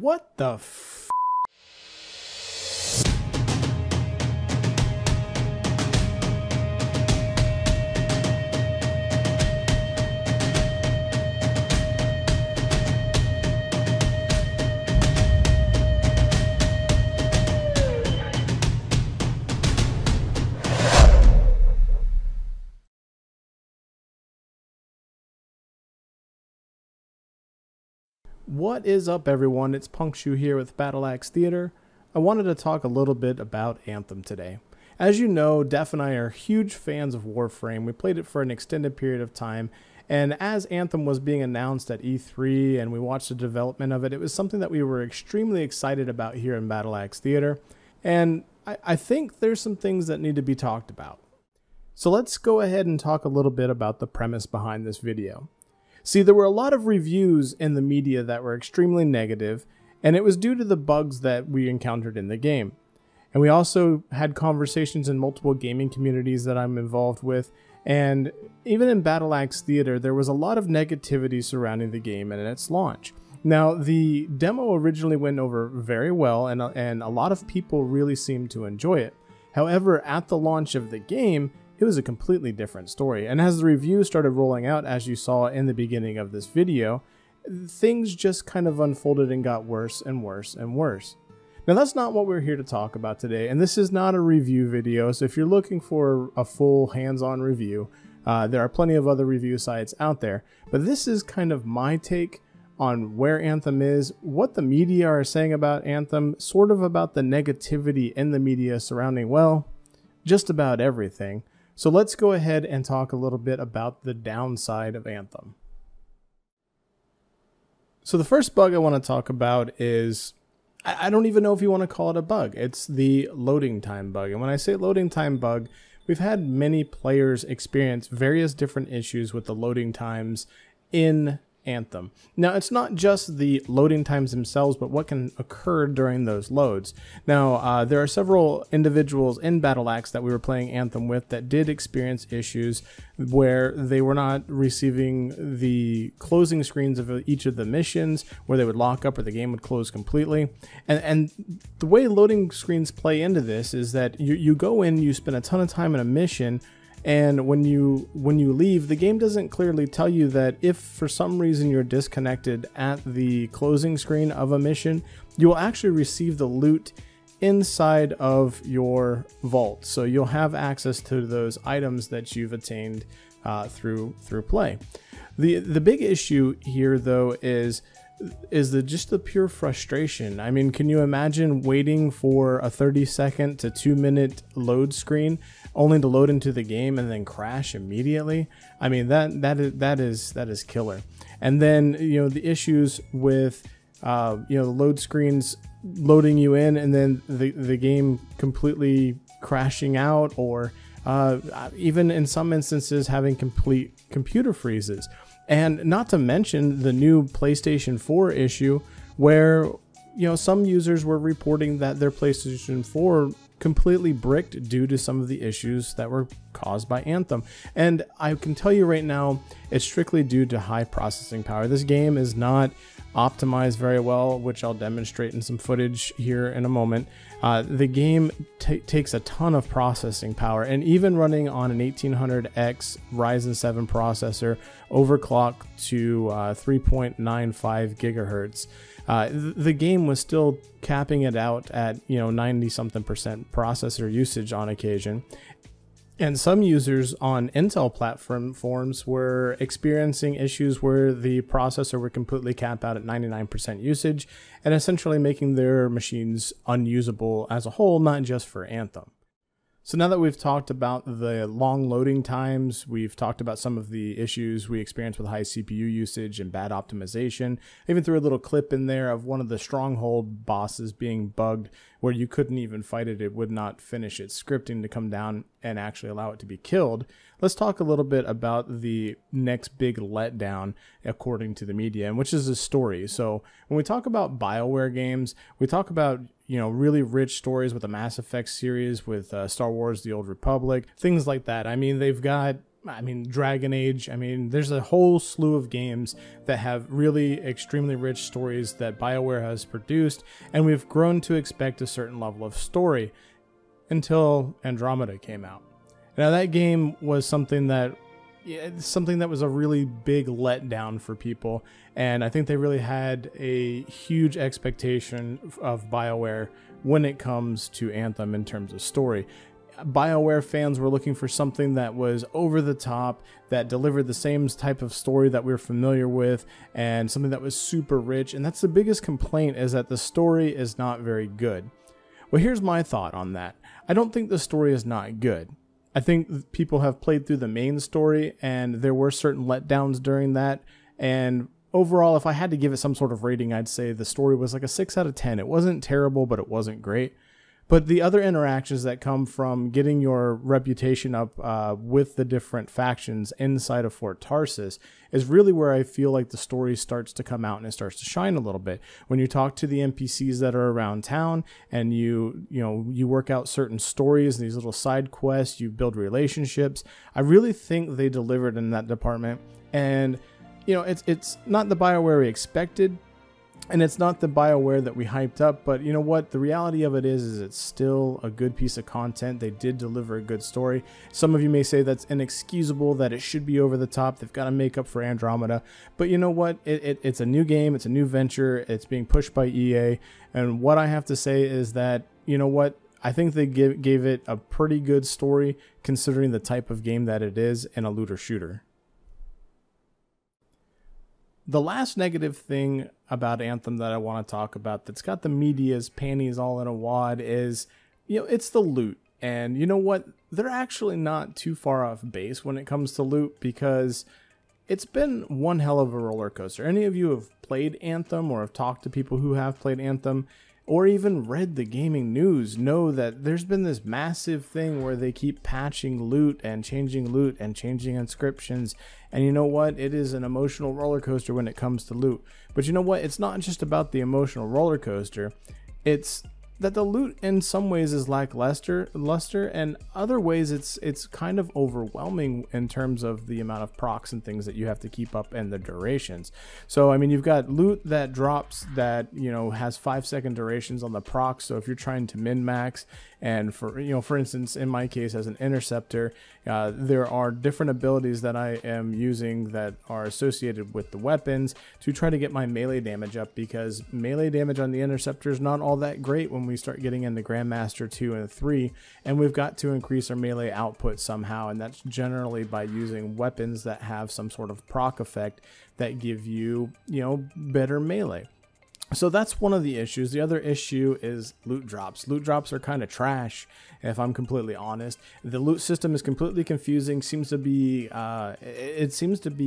What the f? What is up, everyone? It's Punkshoe here with BattleAxTheater. I wanted to talk a little bit about Anthem today. As you know, Def and I are huge fans of Warframe. We played it for an extended period of time, and as Anthem was being announced at E3 and we watched the development of it, it was something that we were extremely excited about here in BattleAxTheater, and I think there's some things that need to be talked about. So let's go ahead and talk a little bit about the premise behind this video. See, there were a lot of reviews in the media that were extremely negative, and it was due to the bugs that we encountered in the game. And we also had conversations in multiple gaming communities that I'm involved with, and even in BattleAxTheater, there was a lot of negativity surrounding the game and its launch. Now, the demo originally went over very well, and a lot of people really seemed to enjoy it. However, at the launch of the game, it was a completely different story, and as the reviews started rolling out, as you saw in the beginning of this video, things just kind of unfolded and got worse and worse and worse. Now, that's not what we're here to talk about today, and this is not a review video, so if you're looking for a full hands-on review, there are plenty of other review sites out there, but this is kind of my take on where Anthem is, what the media are saying about Anthem, sort of about the negativity in the media surrounding, well, just about everything. So let's go ahead and talk a little bit about the downside of Anthem. So the first bug I want to talk about is, I don't even know if you want to call it a bug. It's the loading time bug. And when I say loading time bug, we've had many players experience various different issues with the loading times in Anthem. Now, it's not just the loading times themselves, but what can occur during those loads. Now, there are several individuals in BattleAxe that we were playing Anthem with that did experience issues where they were not receiving the closing screens of each of the missions, where they would lock up or the game would close completely. And the way loading screens play into this is that you go in, you spend a ton of time in a mission, and when you leave, the game doesn't clearly tell you that if for some reason you're disconnected at the closing screen of a mission, you will actually receive the loot inside of your vault. So you'll have access to those items that you've attained through play. The big issue here, though, is just the pure frustration. I mean, can you imagine waiting for a 30-second to 2-minute load screen only to load into the game and then crash immediately? I mean, that is killer. And then, you know, the issues with the load screens loading you in and then the game completely crashing out, or even in some instances having complete computer freezes. And not to mention the new PlayStation 4 issue where, you know, some users were reporting that their PlayStation 4 completely bricked due to some of the issues that were caused by Anthem. And I can tell you right now, it's strictly due to high processing power. This game is not optimized very well, which I'll demonstrate in some footage here in a moment. The game takes a ton of processing power, and even running on an 1800X Ryzen 7 processor overclocked to 3.95 gigahertz, the game was still capping it out at 90-something% processor usage on occasion. And some users on Intel platforms were experiencing issues where the processor would completely cap out at 99% usage and essentially making their machines unusable as a whole, not just for Anthem. So now that we've talked about the long loading times, we've talked about some of the issues we experienced with high CPU usage and bad optimization. I even threw a little clip in there of one of the stronghold bosses being bugged where you couldn't even fight it. It would not finish its scripting to come down and actually allow it to be killed. Let's talk a little bit about the next big letdown according to the media, and which is the story. So when we talk about BioWare games, we talk about really rich stories with the Mass Effect series, with Star Wars: The Old Republic, things like that. I mean, they've got I mean, Dragon Age. I mean, there's a whole slew of games that have really extremely rich stories that BioWare has produced, and we've grown to expect a certain level of story until Andromeda came out. Now, that game was something that was a really big letdown for people, and I think they really had a huge expectation of BioWare when it comes to Anthem in terms of story. BioWare fans were looking for something that was over the top, that delivered the same type of story that we're familiar with, and something that was super rich. And that's the biggest complaint, is that the story is not very good. Well, here's my thought on that. I don't think the story is not good. I think people have played through the main story, and there were certain letdowns during that. And overall, if I had to give it some sort of rating, I'd say the story was like a 6 out of 10. It wasn't terrible, but it wasn't great. But the other interactions that come from getting your reputation up with the different factions inside of Fort Tarsis is really where I feel like the story starts to come out and it starts to shine a little bit. When you talk to the NPCs that are around town, and you work out certain stories, these little side quests, you build relationships. I really think they delivered in that department. And it's not the BioWare we expected, and it's not the BioWare that we hyped up, but you know what? The reality of it is it's still a good piece of content. They did deliver a good story. Some of you may say that's inexcusable, that it should be over the top. They've got to make up for Andromeda. But you know what? It's a new game. It's a new venture. It's being pushed by EA. And what I have to say is that, you know what? I think they gave it a pretty good story considering the type of game that it is, in a looter shooter. The last negative thing about Anthem that I want to talk about, that's got the media's panties all in a wad, is, it's the loot. And you know what? They're actually not too far off base when it comes to loot, because it's been one hell of a roller coaster. Any of you have played Anthem or have talked to people who have played Anthem, or even read the gaming news, know that there's been this massive thing where they keep patching loot and changing inscriptions. And you know what? It is an emotional roller coaster when it comes to loot. But you know what? It's not just about the emotional roller coaster. It's that the loot in some ways is lackluster, and other ways it's kind of overwhelming in terms of the amount of procs and things that you have to keep up and the durations. So I mean, you've got loot that drops that has 5-second durations on the procs. So if you're trying to min-max, and for instance, in my case as an interceptor, there are different abilities that I am using that are associated with the weapons to try to get my melee damage up, because melee damage on the interceptor is not all that great when we start getting into Grandmaster 2 and 3, and we've got to increase our melee output somehow, and that's generally by using weapons that have some sort of proc effect that give you, better melee. So that's one of the issues. The other issue is loot drops. Loot drops are kind of trash, if I'm completely honest. The loot system is completely confusing. It seems to be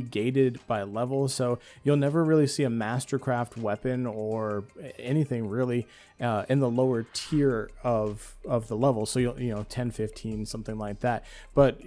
gated by level, so you'll never really see a Mastercraft weapon or anything really in the lower tier of the level. So you'll 10, 15, something like that. But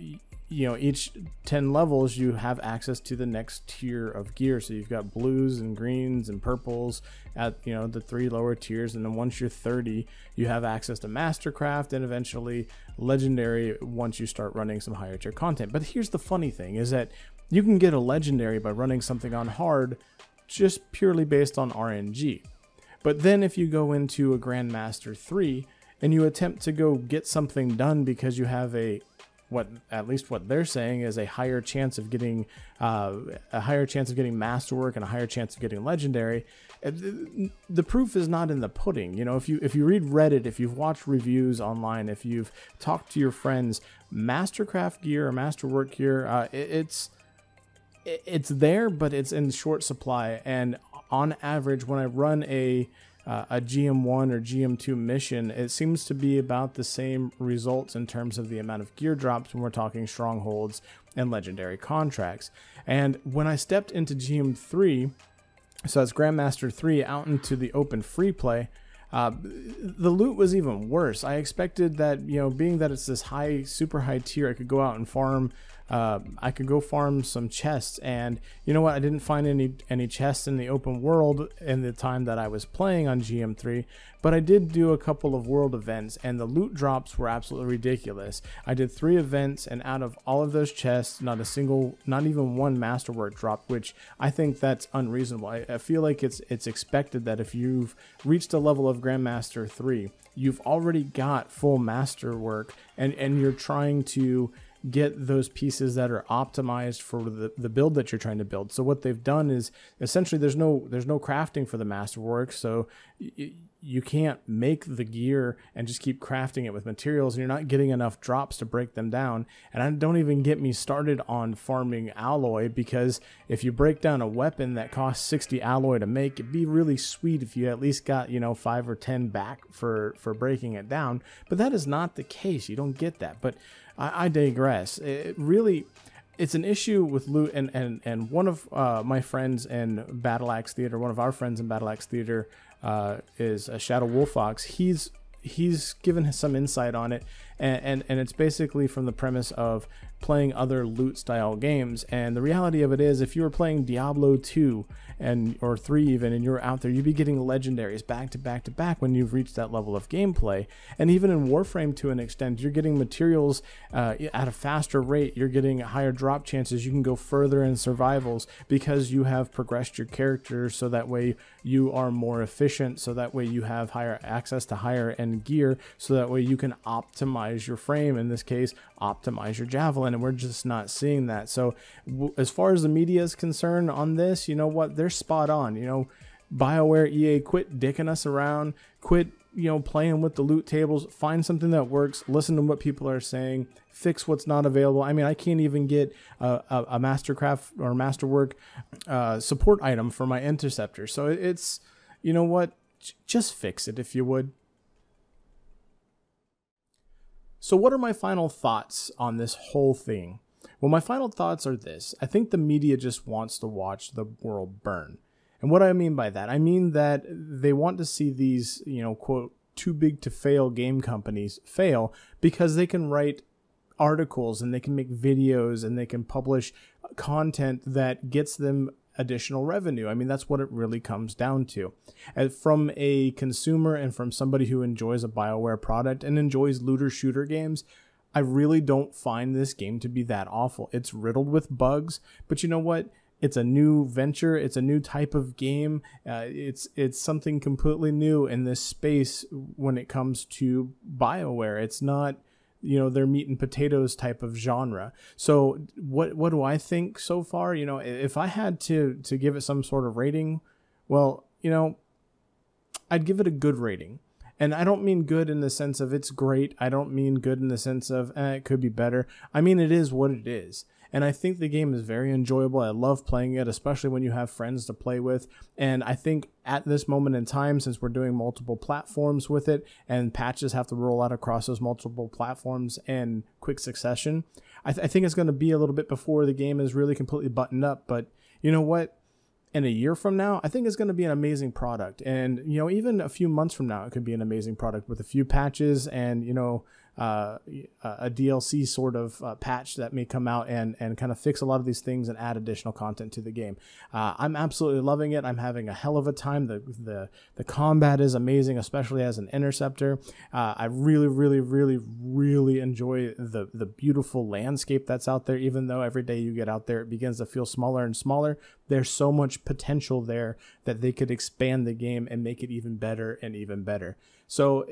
each 10 levels you have access to the next tier of gear. So you've got blues and greens and purples at the 3 lower tiers, and then once you're 30 you have access to Mastercraft and eventually legendary once you start running some higher tier content. But here's the funny thing, is that you can get a legendary by running something on hard just purely based on RNG. But then if you go into a Grandmaster 3 and you attempt to go get something done because you have at least what they're saying is a higher chance of getting masterwork and a higher chance of getting legendary, the proof is not in the pudding. If you read Reddit, if you've watched reviews online, if you've talked to your friends, Mastercraft gear or Masterwork gear, it's there, but it's in short supply. And on average, when I run a GM1 or GM2 mission, it seems to be about the same results in terms of the amount of gear drops when we're talking strongholds and legendary contracts. And when I stepped into GM3, so that's Grandmaster 3, out into the open free play, the loot was even worse. I expected that, being that it's this super high tier, I could go out and farm I could go farm some chests, and you know what, I didn't find any chests in the open world in the time that I was playing on GM3, but I did do a couple of world events, and the loot drops were absolutely ridiculous. I did 3 events, and out of all of those chests, not even one masterwork drop, which I think that's unreasonable. I feel like it's expected that if you've reached a level of Grandmaster 3, you've already got full masterwork, and you're trying to get those pieces that are optimized for the build that you're trying to build. So what they've done is essentially there's no crafting for the masterwork, so you can't make the gear and just keep crafting it with materials, and you're not getting enough drops to break them down. And don't even get me started on farming alloy, because if you break down a weapon that costs 60 alloy to make, it'd be really sweet if you at least got, 5 or 10 back for breaking it down. But that is not the case. You don't get that. But I digress. It's an issue with loot, and one of my friends in BattleAxTheater, one of our friends in BattleAxTheater, is Shadow Wolfox. He's given some insight on it, and it's basically from the premise of playing other loot style games. And the reality of it is, if you were playing Diablo 2 or 3 even, and you're out there, you'd be getting legendaries back to back to back when you've reached that level of gameplay. And even in Warframe, to an extent, you're getting materials at a faster rate, you're getting higher drop chances, you can go further in survivals because you have progressed your character, so that way you are more efficient, so that way you have higher access to higher end gear, so that way you can optimize your frame, in this case optimize your javelin, and we're just not seeing that. So as far as the media is concerned on this, you know what, they're spot on. BioWare, EA, quit dicking us around, quit playing with the loot tables, find something that works, listen to what people are saying, fix what's not available. I mean, I can't even get a Mastercraft or Masterwork support item for my Interceptor. So it's, you know what, just fix it if you would. So what are my final thoughts on this whole thing? Well, my final thoughts are this. I think the media just wants to watch the world burn. And what I mean by that, I mean that they want to see these, quote, too big to fail game companies fail, because they can write articles and they can make videos and they can publish content that gets them additional revenue. I mean, that's what it really comes down to. And from a consumer and from somebody who enjoys a BioWare product and enjoys looter shooter games, I really don't find this game to be that awful. It's riddled with bugs, but you know what? It's a new venture. It's a new type of game. It's something completely new in this space when it comes to BioWare. It's not, their meat and potatoes type of genre. So what do I think so far? If I had to give it some sort of rating, well, I'd give it a good rating. And I don't mean good in the sense of it's great. I don't mean good in the sense of it could be better. I mean, it is what it is. And I think the game is very enjoyable. I love playing it, especially when you have friends to play with. And I think at this moment in time, since we're doing multiple platforms with it and patches have to roll out across those multiple platforms in quick succession, I think it's going to be a little bit before the game is really completely buttoned up. But you know what? In a year from now, I think it's going to be an amazing product. And, even a few months from now, it could be an amazing product with a few patches and, a DLC sort of patch that may come out and kind of fix a lot of these things and add additional content to the game. I'm absolutely loving it. I'm having a hell of a time. The combat is amazing, especially as an interceptor. I really, really, really, really enjoy the beautiful landscape that's out there. Even though every day you get out there, it begins to feel smaller and smaller. There's so much potential there that they could expand the game and make it even better and even better. So,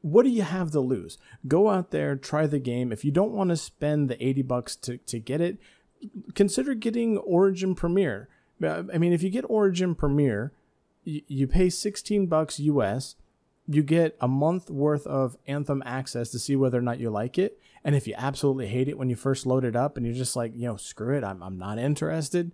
what do you have to lose? Go out there, try the game. If you don't want to spend the $80 to get it, consider getting Origin Premier. I mean, if you get Origin Premier, you pay $16 US, you get a month worth of Anthem access to see whether or not you like it. And if you absolutely hate it when you first load it up and you're just like, screw it, I'm not interested,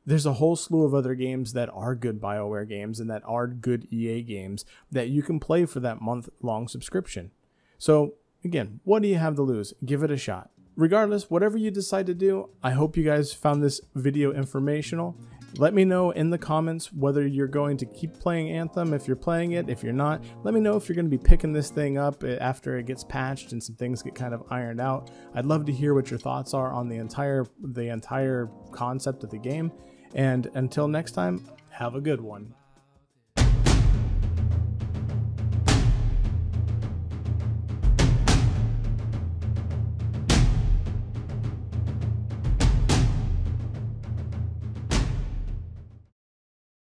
there's a whole slew of other games that are good BioWare games and that are good EA games that you can play for that month-long subscription. So, again, what do you have to lose? Give it a shot. Regardless, whatever you decide to do, I hope you guys found this video informational. Let me know in the comments whether you're going to keep playing Anthem, if you're playing it. If you're not, let me know if you're going to be picking this thing up after it gets patched and some things get kind of ironed out. I'd love to hear what your thoughts are on the entire concept of the game. And until next time, have a good one.